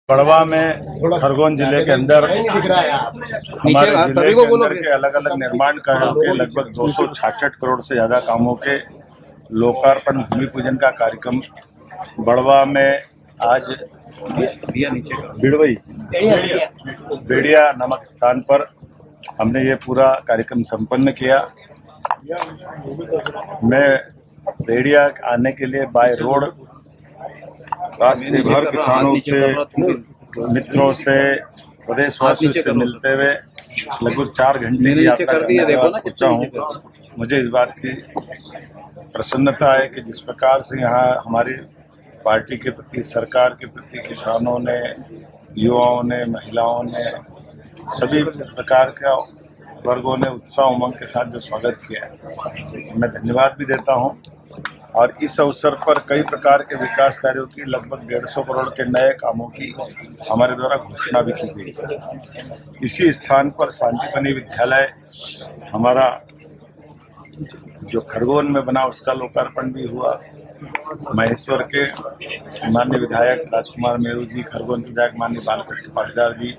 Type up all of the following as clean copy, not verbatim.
बड़वा में खरगोन जिले के अंदर हमारे जिले के अंदर के अलग अलग निर्माण कार्यों के लगभग 266 करोड़ से ज्यादा कामों के लोकार्पण भूमि पूजन का कार्यक्रम बड़वा में आज बेड़िया नामक स्थान पर हमने ये पूरा कार्यक्रम संपन्न किया। मैं बेड़िया आने के लिए बाय रोड रास्ते भर किसानों से, मित्रों से, प्रदेशवासियों से मिलते हुए लगभग 4 घंटे की यात्रा करने के बाद पहुंचा हूँ। मुझे इस बात की प्रसन्नता है कि जिस प्रकार से यहाँ हमारी पार्टी के प्रति, सरकार के प्रति किसानों ने, युवाओं ने, महिलाओं ने, सभी प्रकार के वर्गों ने उत्साह उमंग के साथ जो स्वागत किया है, मैं धन्यवाद भी देता हूँ। और इस अवसर पर कई प्रकार के विकास कार्यों की लगभग 150 करोड़ के नए कामों की हमारे द्वारा घोषणा भी की गई। इसी स्थान पर शांतिपनी विद्यालय हमारा जो खरगोन में बना उसका लोकार्पण भी हुआ। महेश्वर के माननीय विधायक राजकुमार मेरू जी, खरगोन विधायक माननीय बालकृष्ण पाटीदार जी,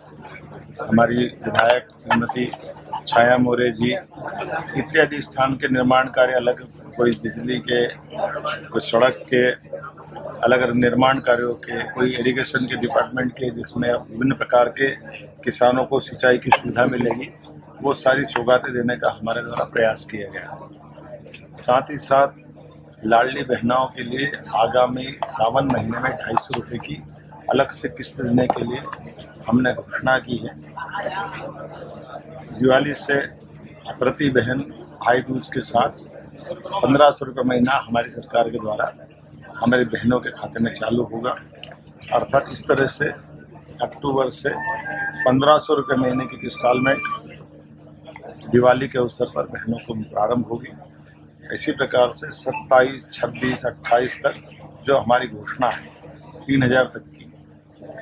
हमारी विधायक श्रीमती छाया मोरे जी इत्यादि स्थान के निर्माण कार्य, अलग कोई बिजली के, कोई सड़क के, अलग अलग निर्माण कार्यों के, कोई इरिगेशन के डिपार्टमेंट के, जिसमें विभिन्न प्रकार के किसानों को सिंचाई की सुविधा मिलेगी, वो सारी सौगातें देने का हमारे द्वारा प्रयास किया गया। साथ ही साथ लाडली बहनाओं के लिए आगामी सावन महीने में 250 रुपये की अलग से किस्त देने के लिए हमने घोषणा की है। दिवाली से प्रति बहन भाई दूज के साथ 1500 रुपये महीना हमारी सरकार के द्वारा हमारी बहनों के खाते में चालू होगा। अर्थात इस तरह से अक्टूबर से 1500 रुपये महीने की इंस्टॉलमेंट दिवाली के अवसर पर बहनों को प्रारंभ होगी। इसी प्रकार से 27, 26, 28 तक जो हमारी घोषणा है 3000 तक की,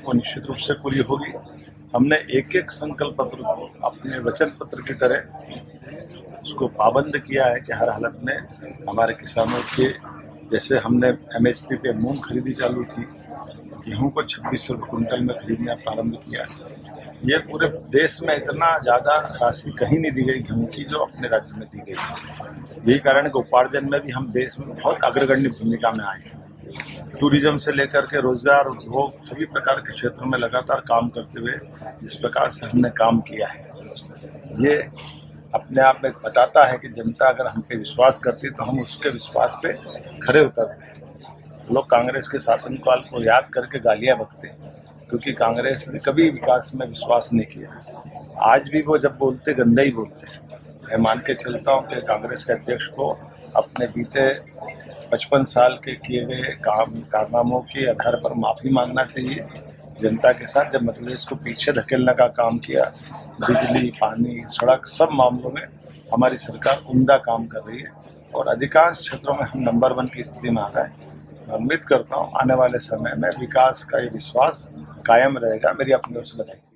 वो निश्चित रूप से पूरी होगी। हमने एक एक संकल्प पत्र को अपने वचन पत्र की तरह उसको पाबंद किया है कि हर हालत में हमारे किसानों के, जैसे हमने MSP पे मूंग खरीदी चालू की, गेहूं को 2600 रुपये कुंटल में खरीदना प्रारंभ किया। ये पूरे देश में इतना ज़्यादा राशि कहीं नहीं दी गई गेहूं की जो अपने राज्य में दी गई। यही कारण है कि उपार्जन में भी हम देश में बहुत अग्रगण्य भूमिका में आए हैं। टूरिज्म से लेकर के रोजगार, उद्योग, सभी प्रकार के क्षेत्रों में लगातार काम करते हुए जिस प्रकार से हमने काम किया है, ये अपने आप में बताता है कि जनता अगर हम पे विश्वास करती है तो हम उसके विश्वास पे खरे उतरते हैं। लोग कांग्रेस के शासनकाल को याद करके गालियां बकते हैं क्योंकि कांग्रेस ने कभी विकास में विश्वास नहीं किया। आज भी वो जब बोलते गंदा ही बोलते हैं। मैं मान के चलता हूँ कि कांग्रेस के अध्यक्ष को अपने बीते 55 साल के किए गए कारनामों के आधार पर माफी मांगना चाहिए जनता के साथ। जब मध्य प्रदेश को पीछे धकेलने का काम किया, बिजली, पानी, सड़क, सब मामलों में हमारी सरकार उम्दा काम कर रही है और अधिकांश क्षेत्रों में हम नंबर 1 की स्थिति में आ रहे हैं। मैं उम्मीद करता हूँ आने वाले समय में विकास का ये विश्वास कायम रहेगा। मेरी अपनी ओर से बधाई।